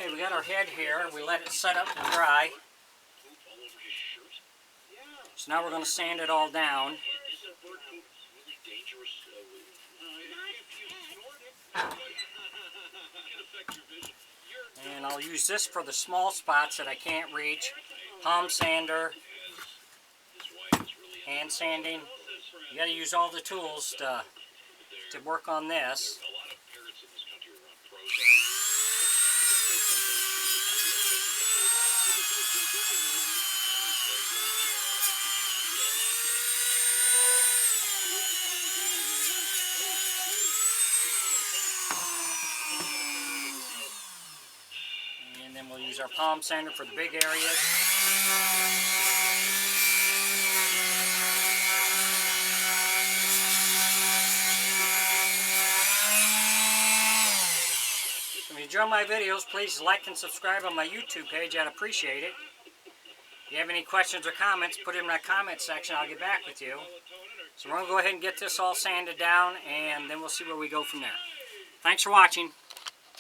Okay, we got our head here. We let it set up and dry. So now we're going to sand it all down. And I'll use this for the small spots that I can't reach. Palm sander, hand sanding. You got to use all the tools to work on this. And then we'll use our palm sander for the big areas. If you enjoy my videos, please like and subscribe on my YouTube page. I'd appreciate it. If you have any questions or comments, put it in my comment section. I'll get back with you. So we're going to go ahead and get this all sanded down, and then we'll see where we go from there. Thanks for watching.